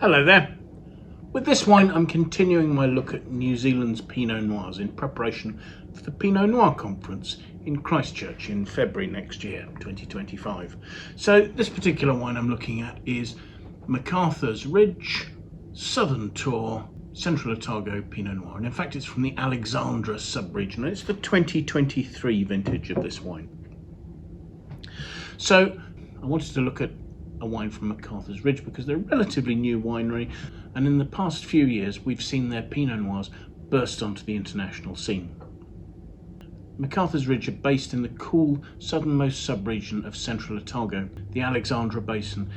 Hello there. With this wine, I'm continuing my look at New Zealand's Pinot Noirs in preparation for the Pinot Noir conference in Christchurch in February next year, 2025. So this particular wine I'm looking at is McArthur Ridge, Southern Tour, Central Otago Pinot Noir. And in fact, it's from the Alexandra sub-region. It's the 2023 vintage of this wine. So I wanted to look at a wine from McArthur Ridge because they're a relatively new winery, and in the past few years we've seen their Pinot Noirs burst onto the international scene. McArthur Ridge are based in the cool southernmost sub-region of Central Otago, the Alexandra Basin.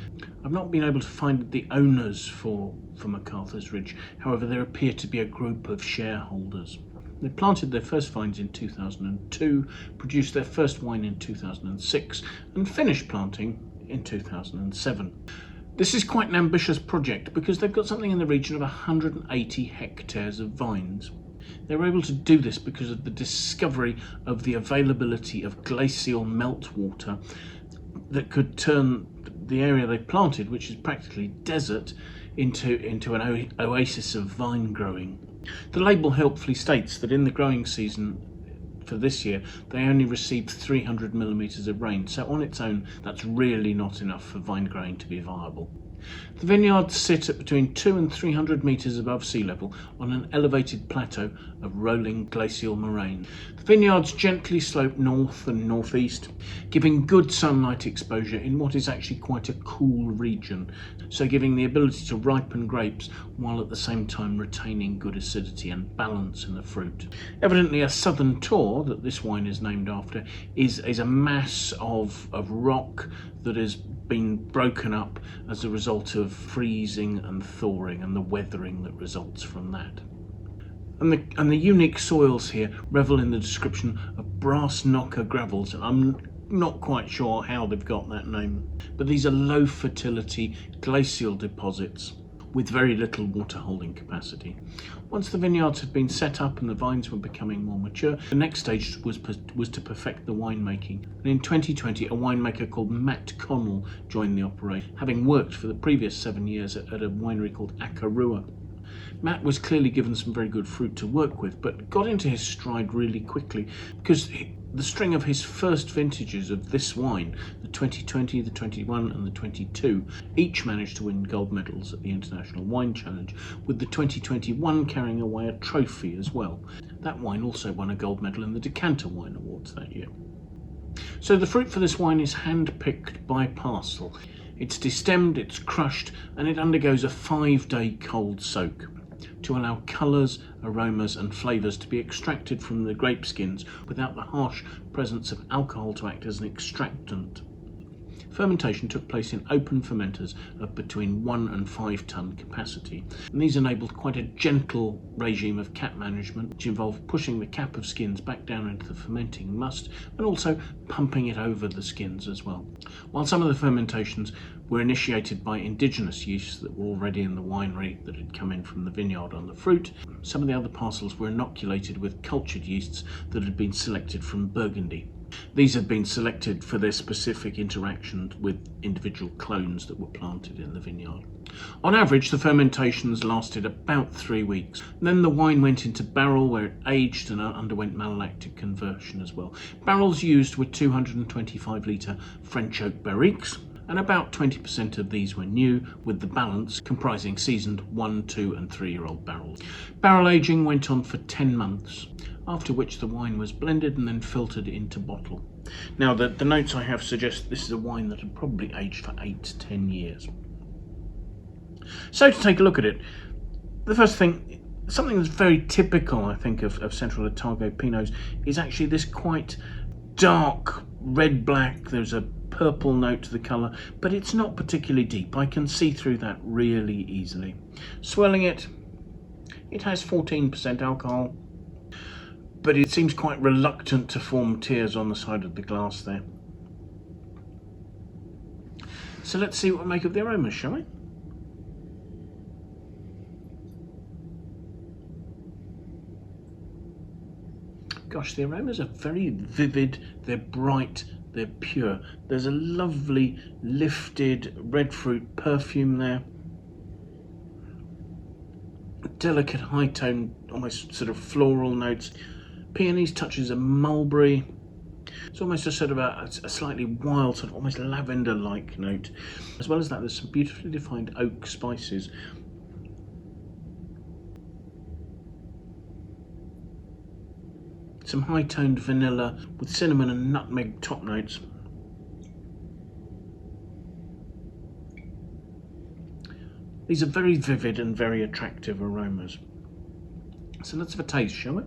I've not been able to find the owners for McArthur Ridge, however there appear to be a group of shareholders. They planted their first vines in 2002, produced their first wine in 2006 and finished planting in 2007. This is quite an ambitious project because they've got something in the region of 180 hectares of vines. They were able to do this because of the discovery of the availability of glacial meltwater that could turn the area they planted, which is practically desert, into an oasis of vine growing. The label helpfully states that in the growing season for this year, they only received 300 millimetres of rain, so on its own, that's really not enough for vine growing to be viable. The vineyards sit at between 200 and 300 metres above sea level on an elevated plateau of rolling glacial moraine. The vineyards gently slope north and northeast, giving good sunlight exposure in what is actually quite a cool region, so giving the ability to ripen grapes while at the same time retaining good acidity and balance in the fruit. Evidently a southern tour that this wine is named after is a mass of rock that has been broken up as a result of freezing and thawing and the weathering that results from that. And the unique soils here revel in the description of Brassknocker gravels, and I'm not quite sure how they've got that name, but these are low fertility glacial deposits with very little water holding capacity. Once the vineyards had been set up and the vines were becoming more mature, the next stage was to perfect the winemaking. And in 2020, a winemaker called Matt Connell joined the operation, having worked for the previous 7 years at a winery called Akarua. Matt was clearly given some very good fruit to work with, but got into his stride really quickly because the string of his first vintages of this wine, the 2020, the 21 and the 22, each managed to win gold medals at the International Wine Challenge, with the 2021 carrying away a trophy as well. That wine also won a gold medal in the Decanter Wine Awards that year. So the fruit for this wine is hand-picked by parcel. It's destemmed, it's crushed, and it undergoes a 5-day cold soak to allow colours, aromas and flavours to be extracted from the grape skins without the harsh presence of alcohol to act as an extractant. Fermentation took place in open fermenters of between 1 and 5 tonne capacity, and these enabled quite a gentle regime of cap management, which involved pushing the cap of skins back down into the fermenting must and also pumping it over the skins as well. While some of the fermentations were initiated by indigenous yeasts that were already in the winery that had come in from the vineyard on the fruit, some of the other parcels were inoculated with cultured yeasts that had been selected from Burgundy. These had been selected for their specific interaction with individual clones that were planted in the vineyard. On average, the fermentations lasted about 3 weeks. Then the wine went into barrel where it aged and underwent malolactic conversion as well. Barrels used were 225 litre French oak barriques, and about 20% of these were new, with the balance comprising seasoned 1, 2 and 3-year-old barrels. Barrel aging went on for 10 months, after which the wine was blended and then filtered into bottle. Now the notes I have suggest this is a wine that had probably aged for 8 to 10 years. So to take a look at it, the first thing, something that's very typical I think of Central Otago Pinots is actually this quite dark red-black. There's a purple note to the colour, but it's not particularly deep. I can see through that really easily. Swirling it, it has 14% alcohol, but it seems quite reluctant to form tears on the side of the glass there. So let's see what we make of the aromas, shall we? Gosh, the aromas are very vivid, they're bright, they're pure. There's a lovely lifted red fruit perfume there. delicate high tone, almost sort of floral notes, peonies, touches of mulberry. It's almost a sort of a slightly wild, sort of almost lavender-like note. As well as that, there's some beautifully defined oak spices. Some high-toned vanilla with cinnamon and nutmeg top notes. These are very vivid and very attractive aromas. So let's have a taste, shall we?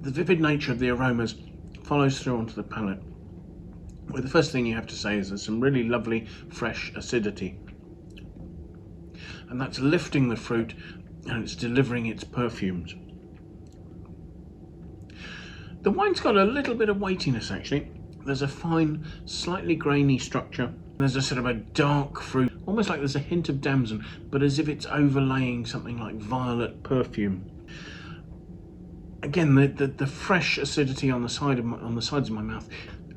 The vivid nature of the aromas follows through onto the palate. Well, the first thing you have to say is there's some really lovely fresh acidity, and that's lifting the fruit and it's delivering its perfumes. The wine's got a little bit of weightiness actually. There's a fine, slightly grainy structure. There's a sort of a dark fruit, almost like there's a hint of damson, but as if it's overlaying something like violet perfume. Again, the fresh acidity on the sides of my mouth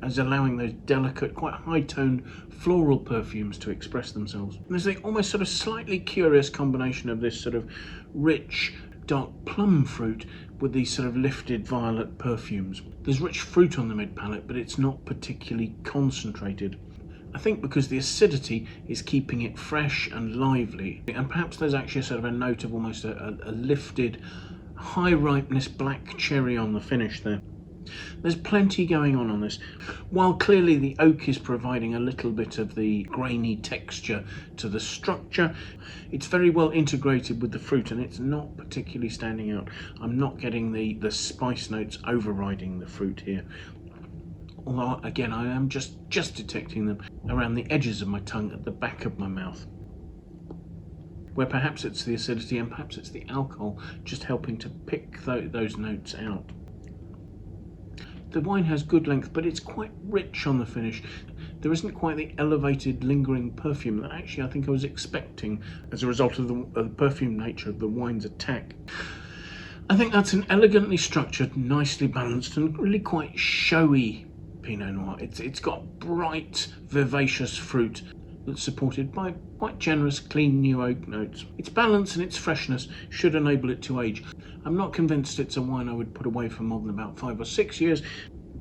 is allowing those delicate, quite high-toned floral perfumes to express themselves. And there's the almost sort of slightly curious combination of this sort of rich, dark plum fruit with these sort of lifted violet perfumes. There's rich fruit on the mid-palate, but it's not particularly concentrated. I think because the acidity is keeping it fresh and lively, and perhaps there's actually a sort of a note of almost a lifted, high ripeness black cherry on the finish there. There's plenty going on this. While clearly the oak is providing a little bit of the grainy texture to the structure, it's very well integrated with the fruit and it's not particularly standing out. I'm not getting the spice notes overriding the fruit here. Although again, I am just detecting them around the edges of my tongue at the back of my mouth, where perhaps it's the acidity and perhaps it's the alcohol just helping to pick those notes out. The wine has good length, but it's quite rich on the finish. There isn't quite the elevated, lingering perfume that actually I think I was expecting as a result of the perfume nature of the wine's attack. I think that's an elegantly structured, nicely balanced and really quite showy Pinot Noir. It's got bright, vivacious fruit that's supported by quite generous, clean new oak notes. Its balance and its freshness should enable it to age. I'm not convinced it's a wine I would put away for more than about 5 or 6 years,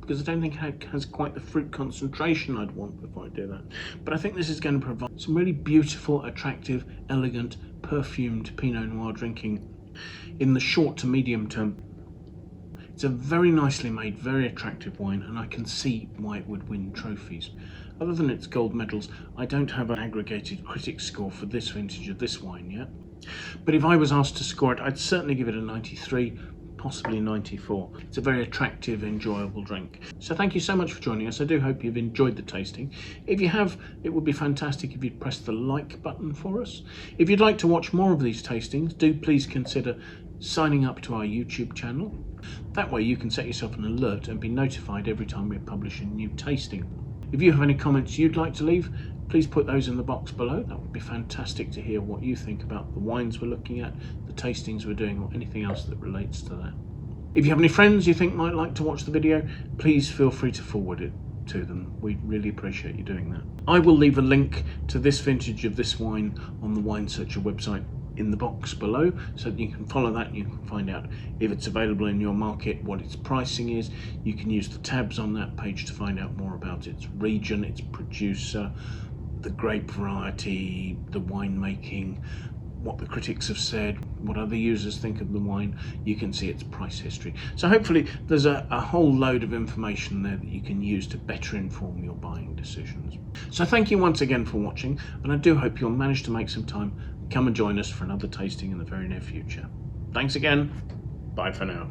because I don't think it has quite the fruit concentration I'd want before I do that. But I think this is going to provide some really beautiful, attractive, elegant, perfumed Pinot Noir drinking in the short to medium term. It's a very nicely made, very attractive wine, and I can see why it would win trophies. Other than its gold medals, I don't have an aggregated critics score for this vintage of this wine yet. But if I was asked to score it, I'd certainly give it a 93, possibly 94. It's a very attractive, enjoyable drink. So thank you so much for joining us. I do hope you've enjoyed the tasting. If you have, it would be fantastic if you'd press the like button for us. If you'd like to watch more of these tastings, do please consider signing up to our YouTube channel. That way you can set yourself an alert and be notified every time we publish a new tasting. If you have any comments you'd like to leave, please put those in the box below. That would be fantastic to hear what you think about the wines we're looking at, the tastings we're doing, or anything else that relates to that. If you have any friends you think might like to watch the video, please feel free to forward it to them. We'd really appreciate you doing that. I will leave a link to this vintage of this wine on the Wine Searcher website in the box below, so that you can follow that and you can find out if it's available in your market, what its pricing is. You can use the tabs on that page to find out more about its region, its producer, the grape variety, the winemaking, what the critics have said, what other users think of the wine. You can see its price history. So hopefully there's a whole load of information there that you can use to better inform your buying decisions. So thank you once again for watching, and I do hope you'll manage to make some time. Come and join us for another tasting in the very near future. Thanks again. Bye for now.